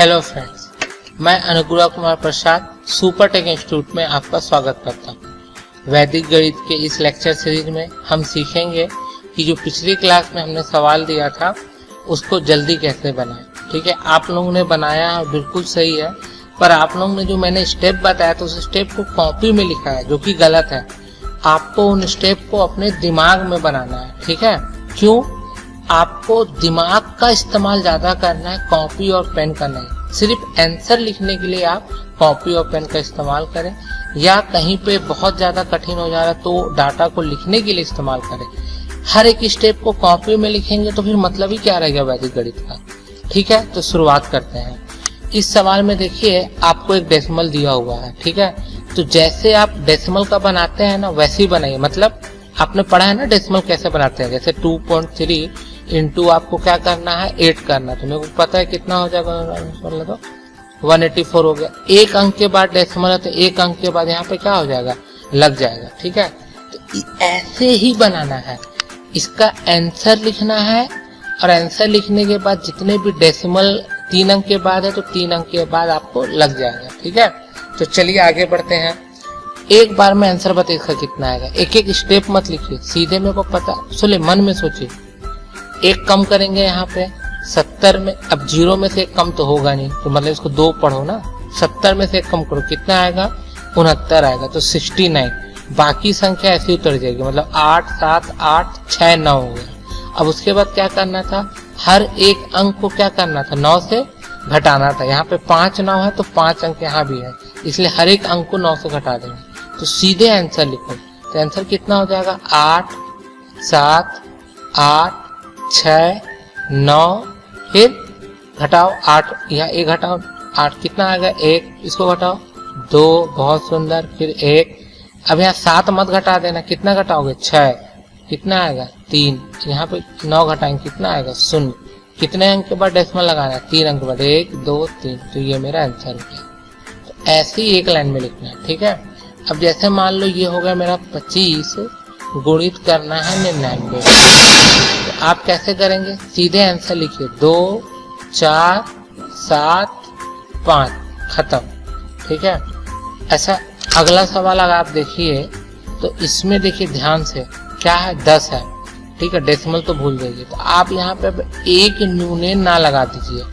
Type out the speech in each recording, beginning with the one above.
Hello friends, मैं अनुग्रह Kumar Prasad super take institute में आपका स्वागत करता हूँ। वैदिक गणित के इस लेक्चर सीरीज में हम सीखेंगे कि जो पिछली क्लास में हमने सवाल दिया था उसको जल्दी कैसे बनाएं। ठीक है, आप लोगों ने बनाया बिल्कुल सही है, पर आप लोगों ने जो मैंने स्टेप बताया तो उस स्टेप को कॉपी में लिखा है जो कि गलत है। आपको उन स्टेप को अपने दिमाग में बनाना है। ठीक है, क्यों? आपको दिमाग का इस्तेमाल ज्यादा करना है, कॉपी और पेन का नहीं। सिर्फ आंसर लिखने के लिए आप कॉपी और पेन का इस्तेमाल करें, या कहीं पे बहुत ज्यादा कठिन हो जा रहा है तो डाटा को लिखने के लिए इस्तेमाल करें। हर एक स्टेप को कॉपी में लिखेंगे तो फिर मतलब ही क्या रहेगा वैदिक गणित का। ठीक है, तो शुरुआत करते हैं। इस सवाल में देखिए आपको एक डेसिमल दिया हुआ है। ठीक है, तो जैसे आप डेसिमल का बनाते हैं ना वैसे ही बनाइए। मतलब आपने पढ़ा है ना डेसिमल कैसे बनाते हैं। जैसे 2.3 इंटू आपको क्या करना है 8 करना है, तो मेरे को पता है कितना हो जाएगा, मतलब तो 184 हो गया। एक अंक के बाद डेसिमल है तो एक अंक के बाद यहाँ पे क्या हो जाएगा, लग जाएगा। ठीक है, तो ऐसे ही बनाना है। इसका आंसर लिखना है और आंसर लिखने के बाद जितने भी डेसिमल 3 अंक के बाद है तो 3 अंक के बाद आपको लग जाएगा। ठीक है, तो चलिए आगे बढ़ते हैं। एक बार में आंसर बताइए इसका कितना आएगा। एक एक स्टेप मत लिखिए, सीधे मेरे को पता, सुनिए मन में सोचिए। एक कम करेंगे यहाँ पे 70 में, अब 0 में से एक कम तो होगा नहीं, तो मतलब इसको 2 पढ़ो ना। 70 में से एक कम करो, कितना आएगा, 69 आएगा, तो 69। बाकी संख्या ऐसी उतर जाएगी, मतलब 8 7 8 6 9 हो गया। अब उसके बाद क्या करना था, हर एक अंक को क्या करना था, 9 से घटाना था। यहाँ पे 5 9 है तो 5 अंक यहाँ भी है, इसलिए हर एक अंक को 9 से घटा देंगे। तो सीधे आंसर लिखो, तो आंसर कितना हो जाएगा, 8 7 8 6 9, फिर घटाओ 8, यहाँ 1 घटाओ 8, कितना आएगा 1, इसको घटाओ 2, बहुत सुंदर, फिर 1। अब यहाँ 7 मत घटा देना, कितना घटाओगे 6, कितना आएगा 3, यहाँ पे 9 घटाएंगे कितना आएगा 0। कितने अंक के बाद डेसिमल लगाना है, 3 अंक के बाद, 1 2 3, तो ये मेरा आंसर हो गया। तो ऐसे ही एक लाइन में लिखना है। ठीक है, अब जैसे मान लो ये हो गया मेरा 25 गुणित करना है 99। तो आप कैसे करेंगे, सीधे आंसर लिखिए 2 4 7 5, खत्म। ठीक है, ऐसा अगला सवाल अगर आप देखिए तो इसमें देखिए ध्यान से, क्या है 10 है। ठीक है, डेसिमल तो भूल जाइए। तो आप यहाँ पे एक न्यूने ना लगा दीजिए।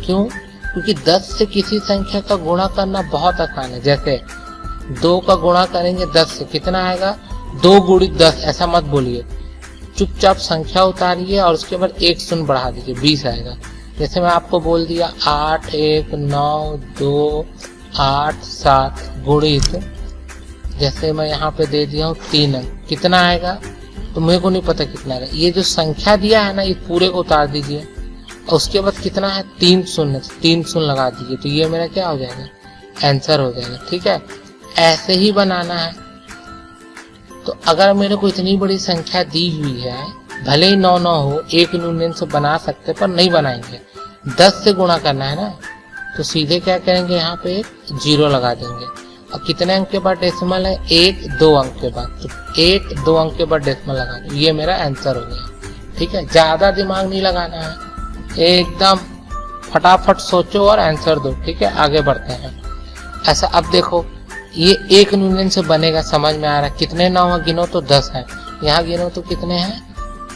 क्यों? क्योंकि 10 से किसी संख्या का गुणा करना बहुत आसान है। जैसे 2 का गुणा करेंगे 10 से, कितना आएगा 2 गुणित 10, ऐसा मत बोलिए। चुपचाप संख्या उतारिए और उसके बाद एक शून्य बढ़ा दीजिए, 20 आएगा। जैसे मैं आपको बोल दिया 8 1 9 2 8 7 गुणित, जैसे मैं यहाँ पे दे दिया हूँ 3 अंक, कितना आएगा, तो मेरे को नहीं पता कितना आएगा। ये जो संख्या दिया है ना ये पूरे को उतार दीजिए और उसके बाद कितना है 3 शून्य, 3 शून्य लगा दीजिए, तो ये मेरा क्या हो जाएगा, आंसर हो जाएगा। ठीक है, ऐसे ही बनाना है। तो अगर मेरे को इतनी बड़ी संख्या दी हुई है, भले ही 9 9 हो, एक यूनियन से बना सकते पर नहीं बनाएंगे, 10 से गुणा करना है ना, तो सीधे क्या करेंगे, यहाँ पे एक 0 लगा देंगे। अब कितने अंक के बाद डेसिमल है, 1 2 अंक के बाद, तो 1 2 अंक के बाद डेसिमल लगा दो, ये मेरा आंसर हो गया। ठीक है, ज्यादा दिमाग नहीं लगाना है, एकदम फटाफट सोचो और आंसर दो। ठीक है, आगे बढ़ते हैं। ऐसा अब देखो ये एक यूनियन से बनेगा, समझ में आ रहा है। कितने 9 है, गिनो तो 10 है, यहाँ गिनो तो कितने हैं,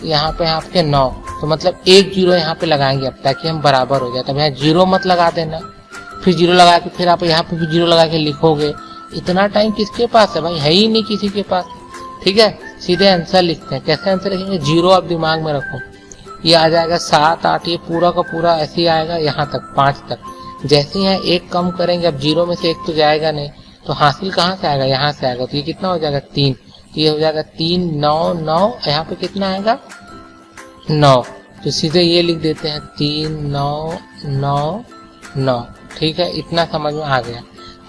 यहाँ पे आपके 9, तो मतलब एक 0 यहाँ पे लगाएंगे अब, ताकि हम बराबर हो जाए। तब यहाँ 0 मत लगा देना, फिर 0 लगा के फिर आप यहाँ पे भी 0 लगा के लिखोगे। इतना टाइम किसके पास है भाई, है ही नहीं किसी के पास। ठीक है, सीधे आंसर लिखते हैं। कैसे आंसर लिखेंगे, 0 आप दिमाग में रखो, ये आ जाएगा 7 8, ये पूरा का पूरा ऐसे ही आएगा यहाँ तक 5 तक। जैसे यहाँ एक कम करेंगे, अब 0 में से एक तो जाएगा नहीं, तो हासिल कहाँ से आएगा, यहाँ से आएगा, तो ये कितना हो जाएगा 3, तो ये हो जाएगा 3 9 9, यहाँ पे कितना आएगा 9, तो सीधे ये लिख देते हैं 3 9 9 9। ठीक है, इतना समझ में आ गया।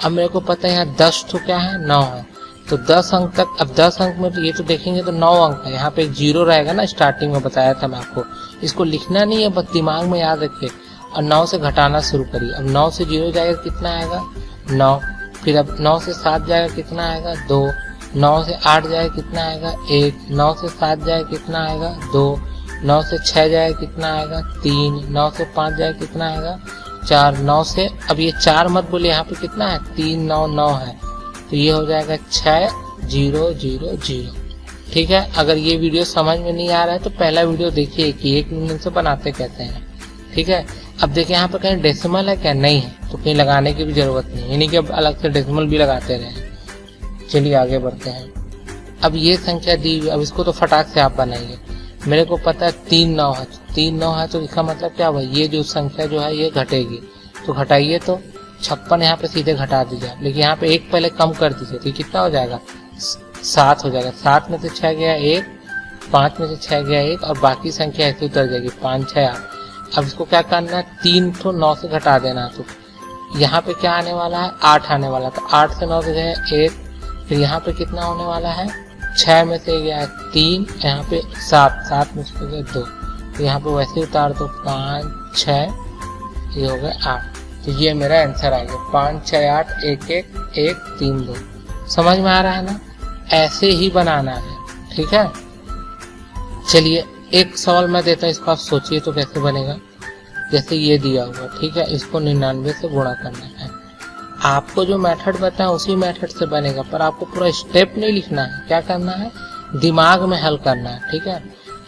अब मेरे को पता है यहाँ 10 तो क्या है 9 है, तो 10 अंक तक। अब 10 अंक में तो ये तो देखेंगे तो 9 अंक है, यहाँ पे एक 0 रहेगा ना, स्टार्टिंग में बताया था मैं आपको। इसको लिखना नहीं है, बस दिमाग में याद रखिए और 9 से घटाना शुरू करिए। अब 9 से 0 जाएगा, कितना आएगा 9, फिर अब 9 से 7 जाएगा, कितना आएगा 2, 9 से 8 जाएगा, कितना आएगा 1, 9 से 7 जाएगा, कितना आएगा 2, 9 से 6 जाएगा, कितना आएगा 3, 9 से 5 जाएगा, कितना आएगा 4 9 से, अब ये 4 मत बोले, यहाँ पे कितना है 3 9 9 है, तो ये हो जाएगा 6 0 0 0। ठीक है, अगर ये वीडियो समझ में नहीं आ रहा है तो पहला वीडियो देखिए कि एक यूनियन से बनाते कैसे हैं। ठीक है, अब देखिए यहाँ पे कहीं डेसिमल है क्या, नहीं है, तो कहीं लगाने की भी जरूरत नहीं, यानी कि अब अलग से डेसिमल भी लगाते रहे। चलिए आगे बढ़ते हैं। अब ये संख्या दी हुई, अब इसको तो फटाक से आप बनाइए। मेरे को पता है 3 9 है, 3 9 है, तो इसका मतलब क्या हुआ, ये जो संख्या जो है ये घटेगी, तो घटाइए, तो 56 यहाँ पे सीधे घटा दीजिए, लेकिन यहाँ पे एक पहले कम कर दीजिए, तो कितना हो जाएगा 7 हो जाएगा। 7 में से 6 गया 1, 5 में से 6 गया 1, और बाकी संख्या ऐसे उतर जाएगी 5 6 8। अब इसको क्या करना है, 3 तो 9 से घटा देना, तो यहाँ पे क्या आने वाला है 8 आने वाला, तो 8 से 9 से गया 1, फिर यहाँ पे कितना होने वाला है 6 में से गया 3, यहाँ पे 7, 7 में से गया 2, तो यहाँ पे वैसे उतार दो 5 6, ये हो गया 8, तो ये मेरा आंसर आ गया 5 6 8 1 1 1 3 2। समझ में आ रहा है ना, ऐसे ही बनाना है। ठीक है, चलिए एक सवाल मैं देता हूँ, इसको आप सोचिए तो कैसे बनेगा। जैसे ये दिया हुआ, ठीक है, इसको 99 से गुणा करना है। आपको जो मेथड बताया उसी मेथड से बनेगा, पर आपको पूरा स्टेप नहीं लिखना है, क्या करना है दिमाग में हल करना है। ठीक है,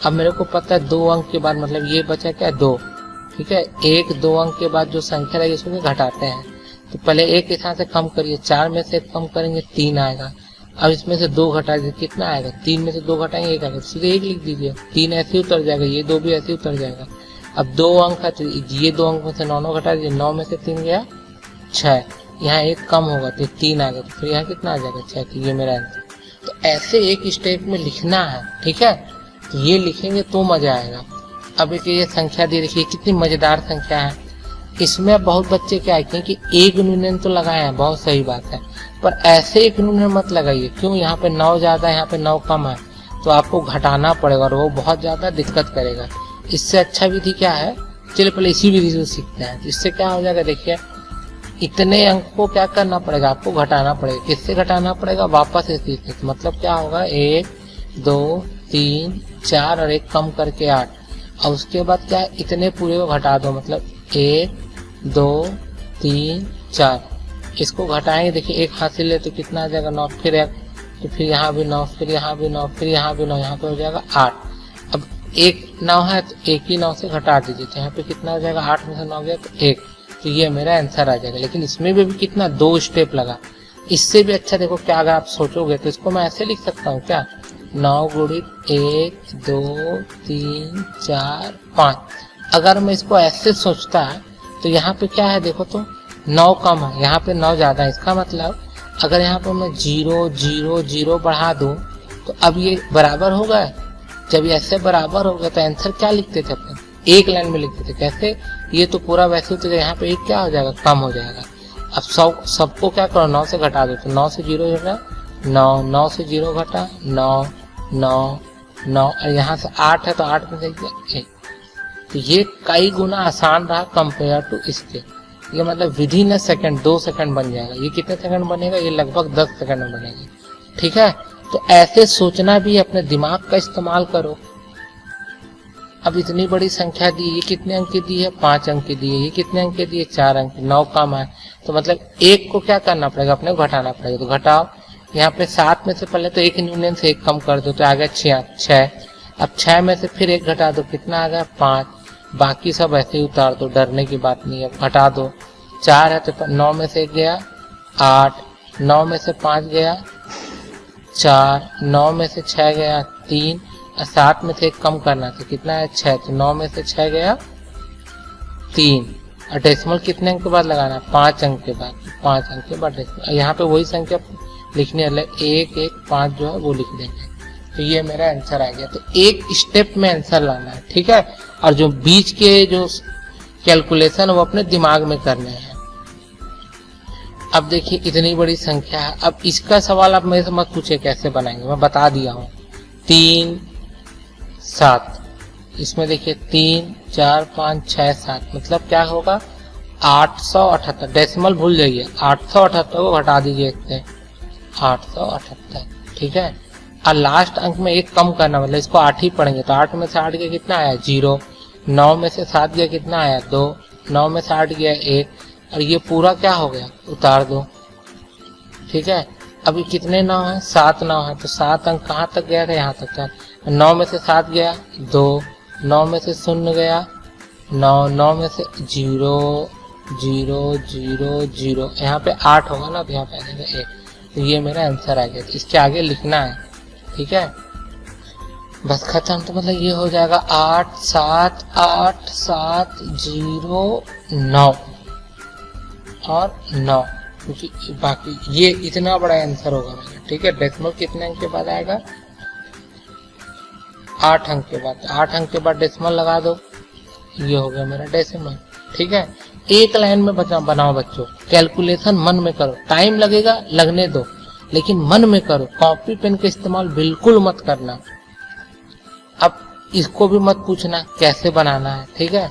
अब मेरे को पता है 2 अंक के बाद, मतलब ये बचा क्या 2, ठीक है, 1 2 अंक के बाद जो संख्या रहेगी उसको घटाते हैं, तो पहले 1 के साथ से कम करिए, 4 में से कम करेंगे 3 आएगा, अब इसमें से 2 घटा दीजिए, कितना आएगा 3 में से 2 घटाएंगे 1 आएगा, सीधे 1 लिख दीजिए, 3 ऐसे ही उतर जाएगा, ये 2 भी ऐसे ही उतर जाएगा। अब 2 अंक है तो ये 2 अंक में से 9 9 घटा दीजिए, 9 में से 3 गया 6, यहाँ 1 कम होगा तो 3 आ गया, तो फिर यहाँ कितना आ जाएगा 6, तो ये मेरा आंसर। तो ऐसे एक स्टेप में लिखना है। ठीक है, तो ये लिखेंगे तो मजा आएगा। अब एक ये संख्या दी, देखिए कितनी मजेदार संख्या है। इसमें बहुत बच्चे क्या है कि एक यूनियन तो लगाए हैं, बहुत सही बात है, पर ऐसे एक यूनियन मत लगाइए। क्यों, यहाँ पे 9 ज्यादा है, यहाँ पे 9 कम है, तो आपको घटाना पड़ेगा और वो बहुत ज्यादा दिक्कत करेगा। इससे अच्छा विधि क्या है, चलिए पहले इसी विधि से सीखते हैं। इससे क्या हो जाएगा, देखिए इतने अंक को क्या करना पड़ेगा, आपको घटाना पड़ेगा। किससे घटाना पड़ेगा, वापस इसी से, तो मतलब क्या होगा 1 2 3 4 और 1 कम करके 8, और उसके बाद क्या इतने पूरे को घटा दो, मतलब 1 2 3 4, इसको घटाएंगे, देखिए 1 हाथ से ले तो कितना आ जाएगा 9, फिर 1, तो फिर यहाँ भी 9, फिर यहाँ भी 9, फिर यहाँ भी 9, यहाँ पे हो जाएगा 8। अब 1 9 है तो 1 ही 9 से घटा दीजिए, तो यहाँ पे कितना हो जाएगा 8 में से 9 गया तो 1, तो ये मेरा आंसर आ जाएगा। लेकिन इसमें भी कितना 2 स्टेप लगा। इससे भी अच्छा देखो क्या, अगर आप सोचोगे तो इसको मैं ऐसे लिख सकता हूँ क्या, 9 गुणित 1 2 3 4 5। अगर मैं इसको ऐसे सोचता तो यहाँ पे क्या है देखो, तो 9 कम है, यहाँ पे 9 ज्यादा है। इसका मतलब अगर यहाँ पे मैं 0 0 0 बढ़ा दूं तो अब ये बराबर हो गए। जब ये ऐसे बराबर हो गए तो आंसर क्या लिखते थे अपन, एक लाइन में लिखते थे। कैसे, ये तो पूरा वैसे तो यहाँ पे एक क्या हो जाएगा, कम हो जाएगा। अब सबको क्या करो 9 से घटा दो, तो 9 से 0 घटा 9, 9 से 0 घटा 9 9 9, और यहाँ से 8 है तो 8 में से 1, तो ये कई गुना आसान रहा कंपेयर टू इसके। ये मतलब विद इन सेकंड 2 सेकंड बन जाएगा। ये कितने सेकंड बनेगा, ये लगभग 10 सेकंड में बनेगा। ठीक है, तो ऐसे सोचना भी, अपने दिमाग का इस्तेमाल करो। अब इतनी बड़ी संख्या दी, ये कितने अंक की दी है 5 अंक की दी है, ये कितने अंक की दी है 4 अंक, 9 कम है, तो मतलब 1 को क्या करना पड़ेगा, अपने को घटाना पड़ेगा। तो घटाओ, यहाँ पे 7 में से पहले तो 1 यूनियन से 1 कम कर दो, तो आ गया 6। अब 6 में से फिर 1 घटा दो, कितना आ गया 5। बाकी सब ऐसे ही उतार दो, डरने की बात नहीं है, घटा दो। 4 है तो 9 में से 1 गया 8, 9 में से 5 गया 4, 9 में से 6 गया 3, 7 में से 1 कम करना था, कितना है 6, तो 9 में से 6 गया 3, और डेसिमल कितने अंक के बाद लगाना, 5 अंक के बाद, 5 अंक के बाद डेसिमल। यहाँ पे वही संख्या लिखनी है, 1 1 5 जो है वो लिख देंगे, तो ये मेरा आंसर आ गया। तो एक स्टेप में आंसर लाना है। ठीक है, और जो बीच के जो कैलकुलेशन वो अपने दिमाग में करने हैं। अब देखिए इतनी बड़ी संख्या है, अब इसका सवाल आप मेरे से मत पूछे कैसे बनाएंगे, मैं बता दिया हूँ। 3 7, इसमें देखिए 3 4 5 6 7, मतलब क्या होगा 878। डेसिमल भूल जाइए, 878 को घटा दीजिए इससे, 878। ठीक है, और लास्ट अंक में 1 कम करना, मतलब इसको 8 ही पढ़ेंगे, तो 8 में से 8 गया कितना आया 0, 9 में से 7 गया कितना आया 2, 9 में से 8 गया 1, और ये पूरा क्या हो गया, उतार दो। ठीक है, अभी कितने 9 है, 7 9 है, तो 7 अंक कहाँ तक गया था, यहाँ तक था। 9 में से 7 गया 2, 9 में से 0 गया 9, 9 में से 0 0 0 0, यहाँ पे 8 होगा ना, तो यहाँ पे आ जाएगा 1। तो ये मेरा आंसर आ गया। तो इसके आगे लिखना है, ठीक है, बस खत्म। तो मतलब ये हो जाएगा 8 7 8 7 0 9 और 9, क्योंकि बाकी ये इतना बड़ा आंसर होगा मेरा। ठीक है, डेसिमल कितने अंक के बाद आएगा, 8 अंक के बाद। 8 अंक के बाद डेसिमल लगा दो, ये हो गया मेरा डेसिमल। ठीक है, एक लाइन में बनाओ बच्चों, कैलकुलेशन मन में करो, टाइम लगेगा लगने दो, लेकिन मन में करो, कॉपी पेन का इस्तेमाल बिल्कुल मत करना। अब इसको भी मत पूछना कैसे बनाना है। ठीक है,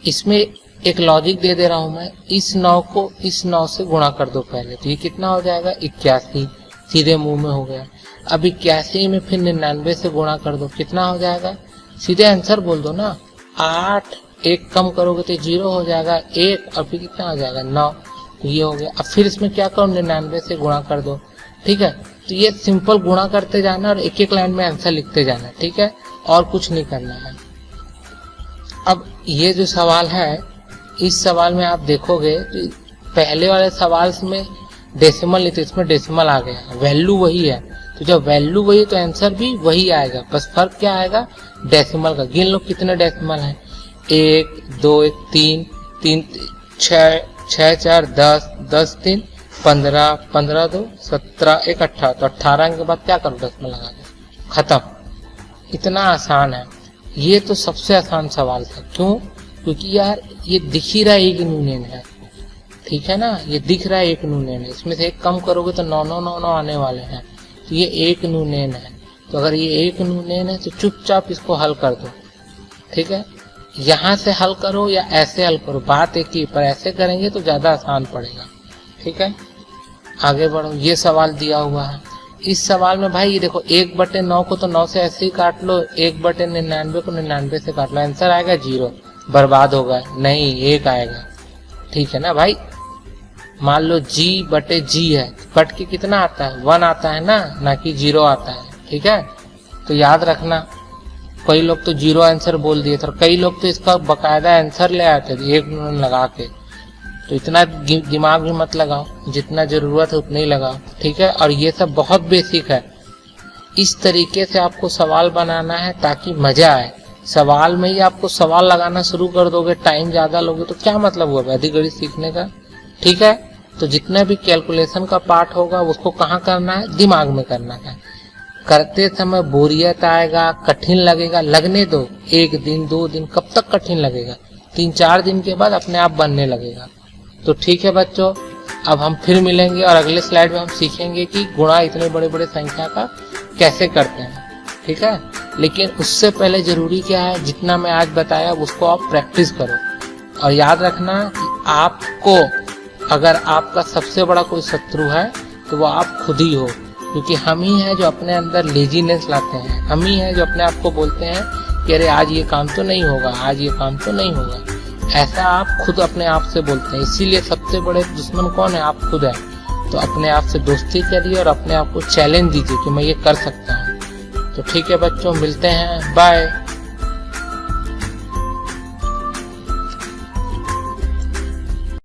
इसमें एक लॉजिक दे रहा हूं मैं, इस 9 को इस 9 से गुणा कर दो पहले, तो ये कितना हो जाएगा 81, सीधे मुंह में हो गया। अब 81 में फिर 99 से गुणा कर दो, कितना हो जाएगा, सीधे आंसर बोल दो ना। 8 1 कम करोगे तो 0 हो जाएगा 1, और फिर कितना हो जाएगा 9, तो ये हो गया। अब फिर इसमें क्या करो, 99 से गुणा कर दो। ठीक है, तो ये सिंपल गुणा करते जाना और एक एक लाइन में आंसर लिखते जाना। ठीक है, और कुछ नहीं करना है। अब ये जो सवाल है, इस सवाल में आप देखोगे तो पहले वाले सवाल में डेसिमल नहीं, तो इसमें डेसिमल आ गया, वैल्यू वही है। तो जब वैल्यू वही तो आंसर भी वही आएगा, बस फर्क क्या आएगा, डेसिमल का। गिन लो कितने डेसिमल हैं, 1 2 1 3 3 6 6 4 10 10 3 15 15 2 17 1 18, तो 18 के बाद क्या करो, डेसिमल लगा दो, खत्म। इतना आसान है। ये तो सबसे आसान सवाल था। क्यों, क्योंकि यार ये दिख ही रहा है 1 यूनियन है। ठीक है ना, ये दिख रहा है 1 यूनियन है, इसमें से 1 कम करोगे तो 9 9 9 9 आने वाले हैं, तो ये 1 यूनियन है। तो अगर ये 1 यूनियन है तो चुपचाप इसको हल कर दो। ठीक है, यहाँ से हल करो या ऐसे हल करो, बात एक ही, पर ऐसे करेंगे तो ज्यादा आसान पड़ेगा। ठीक है, आगे बढ़ो। ये सवाल दिया हुआ है, इस सवाल में भाई ये देखो 1/9 को तो 9 से ऐसे ही काट लो, 1/99 को 99 से काट लो, आंसर आएगा 0, बर्बाद होगा नहीं, 1 आएगा। ठीक है ना भाई, मान लो G/G है, कट के कितना आता है, 1 आता है ना कि 0 आता है। ठीक है, तो याद रखना, कई लोग तो 0 आंसर बोल दिए थे, कई लोग तो इसका बकायदा आंसर ले आते थे 1 लगा के। तो इतना दिमाग भी मत लगाओ, जितना जरूरत है उतना ही लगाओ। ठीक है, और ये सब बहुत बेसिक है। इस तरीके से आपको सवाल बनाना है ताकि मजा आए। सवाल में ही आपको सवाल लगाना शुरू कर दोगे, टाइम ज्यादा लोगे तो क्या मतलब हुआ वैदिक गणित सीखने का। ठीक है, तो जितना भी कैलकुलेशन का पार्ट होगा उसको कहाँ करना है, दिमाग में करना है। करते समय बोरियत आएगा, कठिन लगेगा, लगने दो, 1 दिन 2 दिन, कब तक कठिन लगेगा, 3-4 दिन के बाद अपने आप बनने लगेगा। तो ठीक है बच्चों, अब हम फिर मिलेंगे और अगले स्लाइड में हम सीखेंगे कि गुणा इतने बड़े बड़े संख्या का कैसे करते हैं। ठीक है, लेकिन उससे पहले जरूरी क्या है, जितना मैं आज बताया उसको आप प्रैक्टिस करो। और याद रखना कि आपको, अगर आपका सबसे बड़ा कोई शत्रु है तो वो आप खुद ही हो, क्योंकि हम ही हैं जो अपने अंदर लेजीनेस लाते हैं, हम ही हैं जो अपने आप को बोलते हैं कि अरे आज ये काम तो नहीं होगा, आज ये काम तो नहीं होगा। ऐसा आप खुद अपने आप से बोलते हैं। इसीलिए सबसे बड़े दुश्मन कौन है, आप खुद है। तो अपने आप से दोस्ती करिए और अपने आप को चैलेंज दीजिए कि मैं ये कर सकता हूँ। तो ठीक है बच्चों, मिलते हैं, बाय।